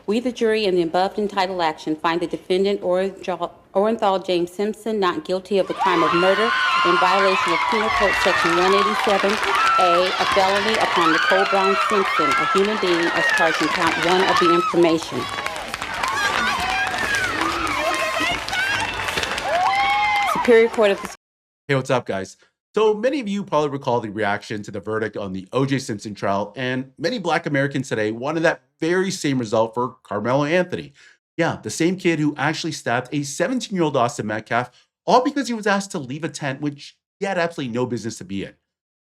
We, the jury, in the above entitled action, find the defendant Orenthal James Simpson not guilty of the crime of murder in violation of Penal Code Section 187A, a felony upon Nicole Brown Simpson, a human being, as charged in count 1 of the information. Superior Court of the... Hey, what's up, guys? So many of you probably recall the reaction to the verdict on the O.J. Simpson trial, and many Black Americans today wanted that very same result for Karmelo Anthony. Yeah, the same kid who actually stabbed a 17-year-old Austin Metcalf, all because he was asked to leave a tent which he had absolutely no business to be in.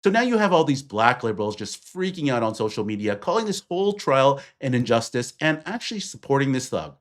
So now you have all these Black liberals just freaking out on social media, calling this whole trial an injustice and actually supporting this thug.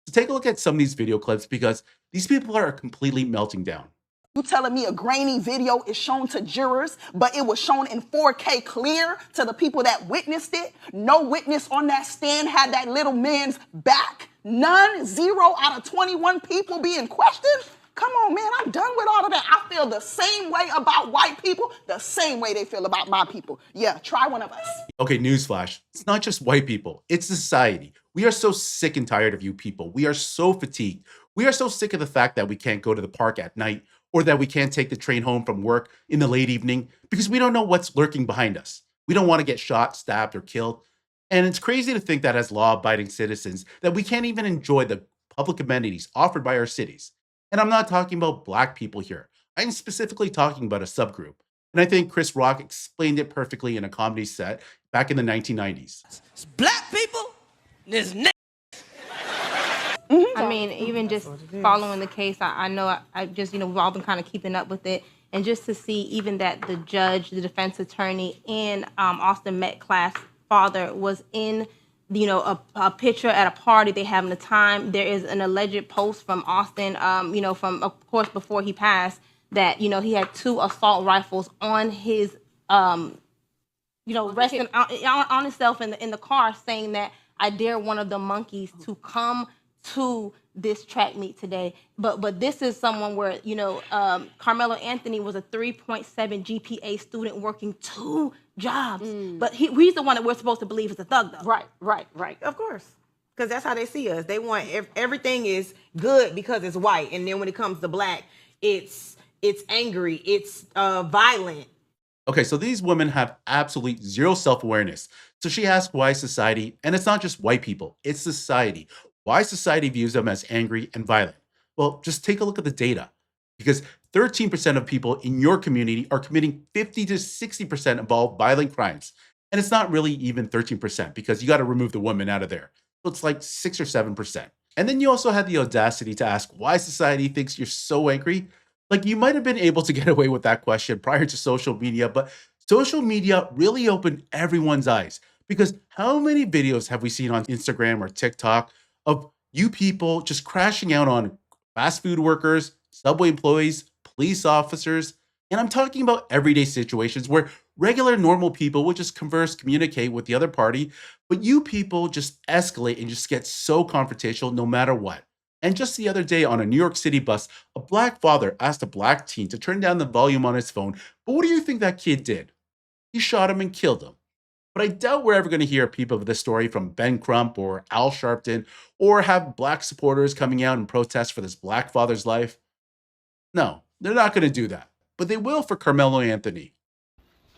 So take a look at some of these video clips because these people are completely melting down. You telling me a grainy video is shown to jurors, but it was shown in 4K clear to the people that witnessed it? No witness on that stand had that little man's back? None? 0 out of 21 people being questioned? Come on, man, I'm done with all of that. I feel the same way about white people, the same way they feel about my people. Yeah, try one of us. Okay, newsflash. It's not just white people, it's society. We are so sick and tired of you people. We are so fatigued. We are so sick of the fact that we can't go to the park at night or that we can't take the train home from work in the late evening because we don't know what's lurking behind us. We don't want to get shot, stabbed, or killed. And it's crazy to think that as law-abiding citizens that we can't even enjoy the public amenities offered by our cities. And I'm not talking about Black people here. I'm specifically talking about a subgroup. And I think Chris Rock explained it perfectly in a comedy set back in the 1990s. It's Black people, and there's I mean, even just following the case, I know I just, we've all been kind of keeping up with it. And just to see even that the judge, the defense attorney, and Austin Metcalf's father was in, a picture at a party they having a time. There is an alleged post from Austin, from, of course, before he passed, that, he had 2 assault rifles on his, resting on himself in the car, saying that I dare one of the monkeys to come to this track meet today. But this is someone where, Karmelo Anthony was a 3.7 GPA student working 2 jobs. But he's the one that we're supposed to believe is a thug, though. Right. Of course. Because that's how they see us. They want everything is good because it's white. And then when it comes to Black, it's angry, it's violent. Okay, so these women have absolutely zero self-awareness. So she asked why society, and it's not just white people, it's society, why society views them as angry and violent. Well, just take a look at the data. Because 13% of people in your community are committing 50 to 60% of all violent crimes. And it's not really even 13% because you got to remove the woman out of there. So it's like 6 or 7%. And then you also had the audacity to ask why society thinks you're so angry. Like, you might have been able to get away with that question prior to social media, but social media really opened everyone's eyes. Because how many videos have we seen on Instagram or TikTok of you people just crashing out on fast food workers, subway employees, police officers? And I'm talking about everyday situations where regular normal people would just converse, communicate with the other party, but you people just escalate and just get so confrontational no matter what. And just the other day on a New York City bus, a Black father asked a Black teen to turn down the volume on his phone, but what do you think that kid did? He shot him and killed him. But I doubt we're ever going to hear a peep of this story from Ben Crump or Al Sharpton, or have Black supporters coming out and protest for this Black father's life. No, they're not going to do that. But they will for Karmelo Anthony.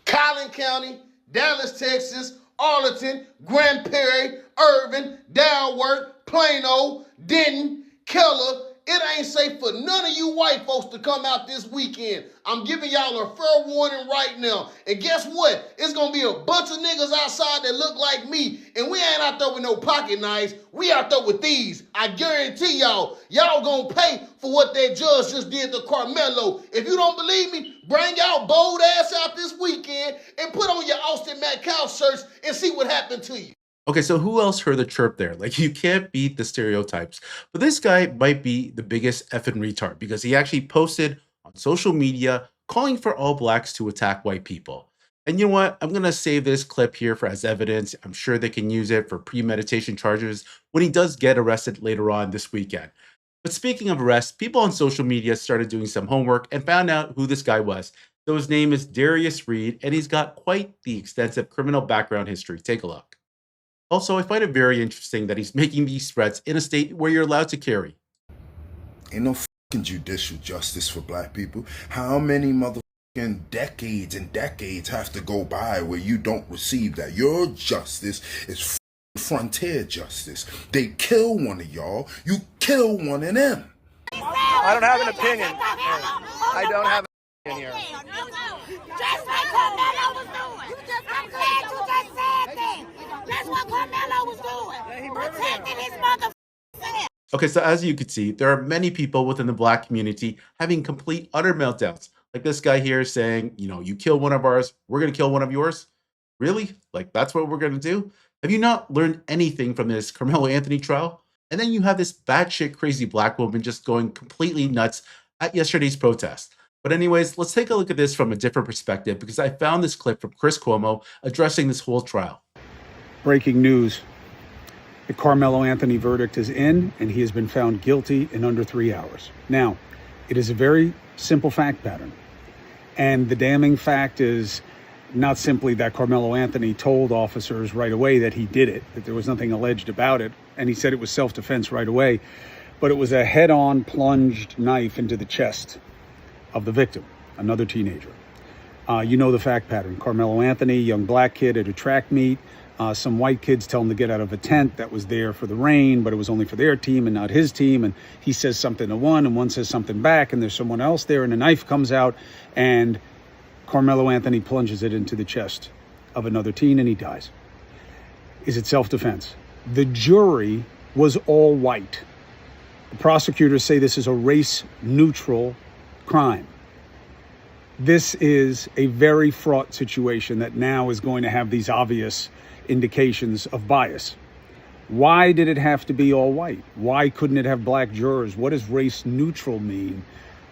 Collin County, Dallas, Texas, Arlington, Grand Prairie, Irvin, Dalworth, Plano, Denton, Keller. It ain't safe for none of you white folks to come out this weekend. I'm giving y'all a fair warning right now. And guess what? It's going to be a bunch of niggas outside that look like me. And we ain't out there with no pocket knives. We out there with these. I guarantee y'all going to pay for what that judge just did to Karmelo. If you don't believe me, bring y'all bold ass out this weekend and put on your Austin Metcalf shirts and see what happened to you. Okay, so who else heard the chirp there? Like, you can't beat the stereotypes. But this guy might be the biggest effing retard because he actually posted on social media calling for all Blacks to attack white people. And you know what? I'm going to save this clip here for as evidence. I'm sure they can use it for premeditation charges when he does get arrested later on this weekend. But speaking of arrests, people on social media started doing some homework and found out who this guy was. So his name is Darius Reed, and he's got quite the extensive criminal background history. Take a look. Also, I find it very interesting that he's making these threats in a state where you're allowed to carry. Ain't no fucking judicial justice for black people. How many motherfucking decades and decades have to go by where you don't receive that? Your justice is frontier justice. They kill one of y'all, you kill one of them. I don't have an opinion. I don't have an opinion here. Just like Karmelo was doing. I'm glad you just said that. That's what Karmelo was doing. Protecting his motherfucking self. Okay, so as you can see, there are many people within the black community having complete, utter meltdowns. Like this guy here saying, you kill one of ours, we're going to kill one of yours. Really? Like, that's what we're going to do? Have you not learned anything from this Karmelo Anthony trial? And then you have this batshit crazy black woman just going completely nuts at yesterday's protest. But anyways, let's take a look at this from a different perspective because I found this clip from Chris Cuomo addressing this whole trial. Breaking news. The Karmelo Anthony verdict is in, and he has been found guilty in under 3 hours. Now, it is a very simple fact pattern. And the damning fact is not simply that Karmelo Anthony told officers right away that he did it, that there was nothing alleged about it, and he said it was self-defense right away, but it was a head-on plunged knife into the chest of the victim, another teenager. You know the fact pattern. Karmelo Anthony, young black kid at a track meet. Some white kids tell him to get out of a tent that was there for the rain, but it was only for their team and not his team. And he says something to one, and one says something back, and there's someone else there, and a knife comes out, and Karmelo Anthony plunges it into the chest of another teen, and he dies. Is it self-defense? The jury was all white. The prosecutors say this is a race-neutral crime. This is a very fraught situation that now is going to have these obvious indications of bias. Why did it have to be all white? Why couldn't it have black jurors? What does race neutral mean?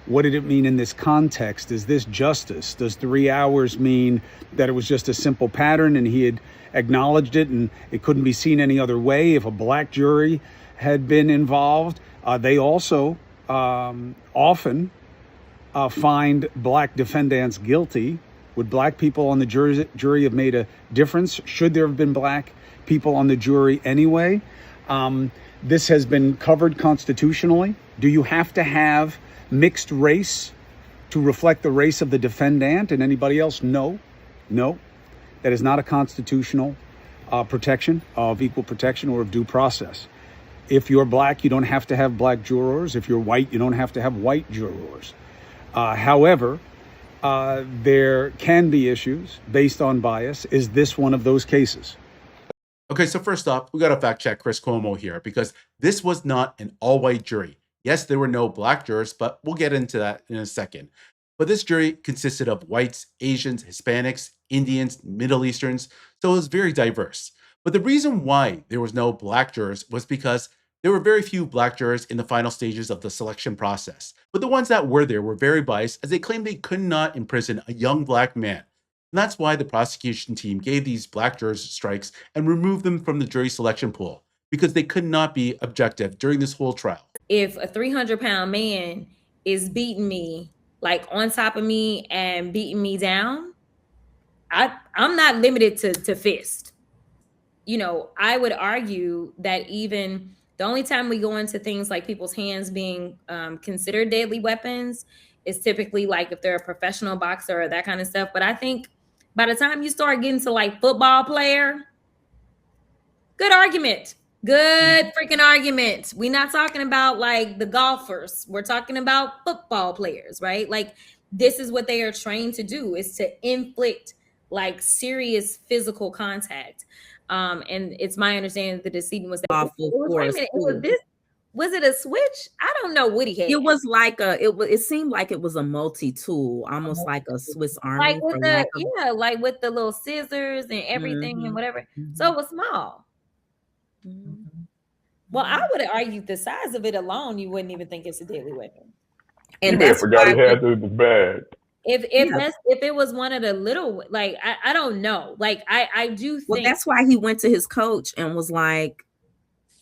What did it mean in this context? Is this justice? Does 3 hours mean that it was just a simple pattern and he had acknowledged it and it couldn't be seen any other way? If a black jury had been involved, they also often find black defendants guilty. Would black people on the jury have made a difference? Should there have been black people on the jury anyway? This has been covered constitutionally. Do you have to have mixed race to reflect the race of the defendant and anybody else? No. That is not a constitutional protection of equal protection or of due process. If you're black, you don't have to have black jurors. If you're white, you don't have to have white jurors. However, there can be issues based on bias. Is this one of those cases? Okay, so first off, we got to fact check Chris Cuomo here because this was not an all-white jury. Yes, there were no black jurors, but we'll get into that in a second. But this jury consisted of whites, Asians, Hispanics, Indians, Middle Easterns, so it was very diverse. But the reason why there was no black jurors was because there were very few black jurors in the final stages of the selection process. But the ones that were there were very biased as they claimed they could not imprison a young black man. And that's why the prosecution team gave these black jurors strikes and removed them from the jury selection pool because they could not be objective during this whole trial. If a 300-pound man is beating me, like on top of me and beating me down, I'm not limited to fist. I would argue that even the only time we go into things like people's hands being considered deadly weapons is typically like if they're a professional boxer or that kind of stuff. But I think by the time you start getting to like football player, good argument. Good freaking argument. We're not talking about like the golfers. We're talking about football players, right? Like this is what they are trained to do, is to inflict like serious physical contact. And it's my understanding that the decedent was was it a switch? I don't know what he had. It was like it seemed like it was a multi-tool, almost like a Swiss Army. Like with like with the little scissors and everything and whatever. So it was small. Well, I would argue the size of it alone, you wouldn't even think it's a deadly weapon. And that's forgot he had it in his bag. If it was one of the little, like I don't know, like I do think. Well, that's why he went to his coach and was like,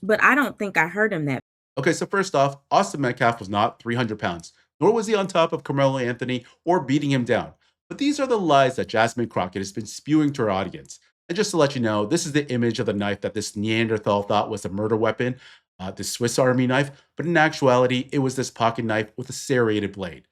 but I don't think I heard him that. Okay, so first off, Austin Metcalf was not 300 pounds, nor was he on top of Karmelo Anthony or beating him down. But these are the lies that Jasmine Crockett has been spewing to her audience. And just to let you know, this is the image of the knife that this Neanderthal thought was a murder weapon, the Swiss Army knife, but in actuality, it was this pocket knife with a serrated blade.